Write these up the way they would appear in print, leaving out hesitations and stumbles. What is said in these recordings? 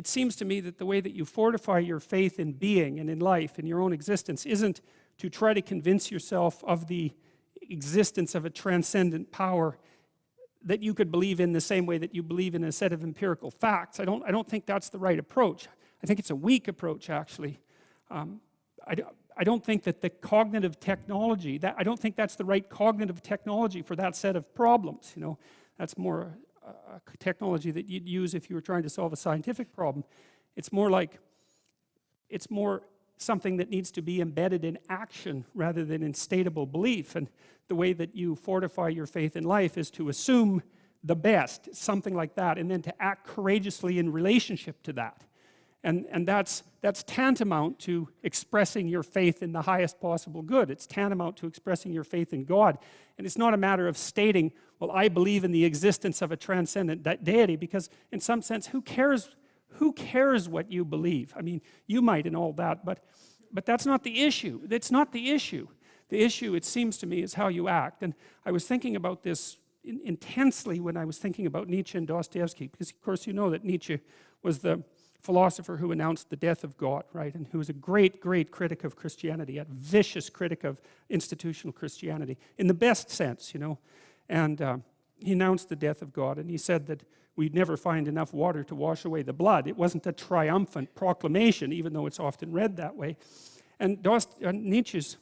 it seems to me that the way that you fortify your faith in being and in life, in your own existence, isn't to try to convince yourself of the existence of a transcendent power that you could believe in the same way that you believe in a set of empirical facts. I don't think that's the right approach. I think it's a weak approach, actually. I don't think that the cognitive technology, I don't think that's the right cognitive technology for that set of problems. You know, that's more a technology that you'd use if you were trying to solve a scientific problem. It's more something that needs to be embedded in action rather than in stateable belief. And the way that you fortify your faith in life is to assume the best, something like that, and then to act courageously in relationship to that. And that's tantamount to expressing your faith in the highest possible good. It's tantamount to expressing your faith in God. And it's not a matter of stating, well, I believe in the existence of a transcendent deity, because in some sense, who cares what you believe? I mean, you might and all that, but that's not the issue. That's not the issue. The issue, it seems to me, is how you act. And I was thinking about this intensely when I was thinking about Nietzsche and Dostoevsky, because of course you know that Nietzsche was the philosopher who announced the death of God, right? And who was a great, great critic of Christianity, a vicious critic of institutional Christianity, in the best sense, you know. And he announced the death of God, and he said that we'd never find enough water to wash away the blood. It wasn't a triumphant proclamation, even though it's often read that way. And Nietzsche's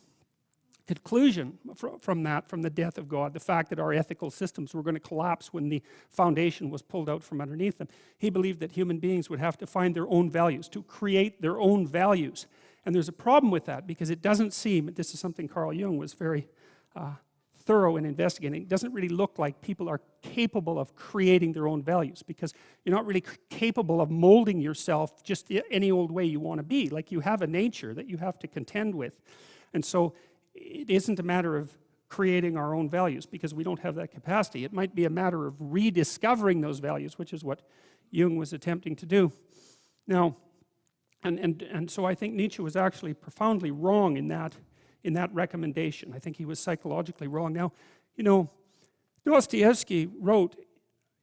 conclusion from the death of God, the fact that our ethical systems were going to collapse when the foundation was pulled out from underneath them, he believed that human beings would have to find their own values, to create their own values. And there's a problem with that, because it doesn't seem, this is something Carl Jung was very thorough in investigating, it doesn't really look like people are capable of creating their own values, because you're not really capable of molding yourself just any old way you want to be. Like, you have a nature that you have to contend with. And so it isn't a matter of creating our own values, because we don't have that capacity. It might be a matter of rediscovering those values, which is what Jung was attempting to do. Now, and so I think Nietzsche was actually profoundly wrong in that recommendation. I think he was psychologically wrong. Now, you know, Dostoevsky wrote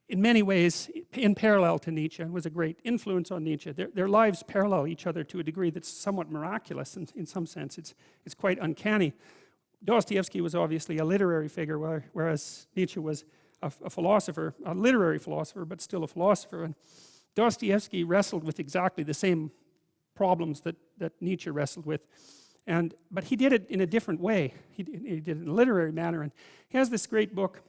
in many ways in parallel to Nietzsche, and was a great influence on Nietzsche. Their lives parallel each other to a degree that's somewhat miraculous in some sense. It's quite uncanny. Dostoevsky was obviously a literary figure, whereas Nietzsche was a philosopher, a literary philosopher, but still a philosopher. And Dostoevsky wrestled with exactly the same problems that Nietzsche wrestled with. But he did it in a different way. He did it in a literary manner. And he has this great book,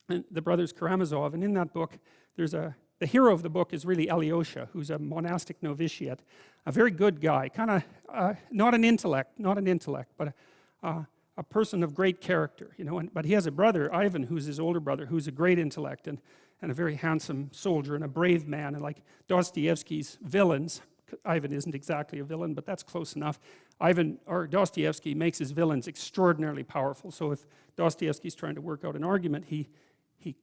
The Brothers Karamazov, and in that book, the hero of the book is really Alyosha, who's a monastic novitiate, a very good guy, kind of not an intellect, but a person of great character, you know. But he has a brother, Ivan, who's his older brother, who's a great intellect and a very handsome soldier and a brave man. And like Dostoevsky's villains, Ivan isn't exactly a villain, but that's close enough. Dostoevsky makes his villains extraordinarily powerful. So if Dostoevsky's trying to work out an argument, he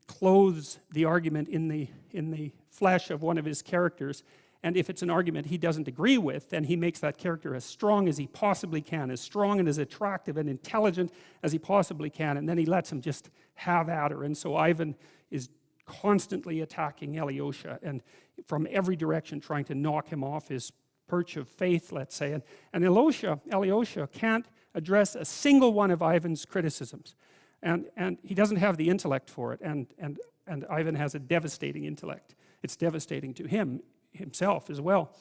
clothes the argument in the flesh of one of his characters, and if it's an argument he doesn't agree with, then he makes that character as strong as he possibly can, as strong and as attractive and intelligent as he possibly can, and then he lets him just have at her. And so Ivan is constantly attacking Alyosha, and from every direction trying to knock him off his perch of faith, let's say. And Alyosha can't address a single one of Ivan's criticisms. And he doesn't have the intellect for it, and Ivan has a devastating intellect. It's devastating to himself as well.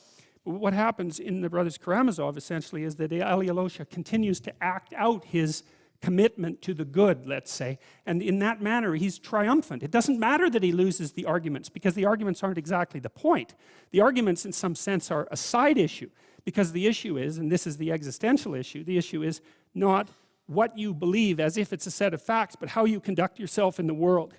But what happens in The Brothers Karamazov, essentially, is that Alyosha continues to act out his commitment to the good, let's say, and in that manner he's triumphant. It doesn't matter that he loses the arguments, because the arguments aren't exactly the point. The arguments in some sense are a side issue, because the issue is, and this is the existential issue, the issue is not what you believe as if it's a set of facts, but how you conduct yourself in the world.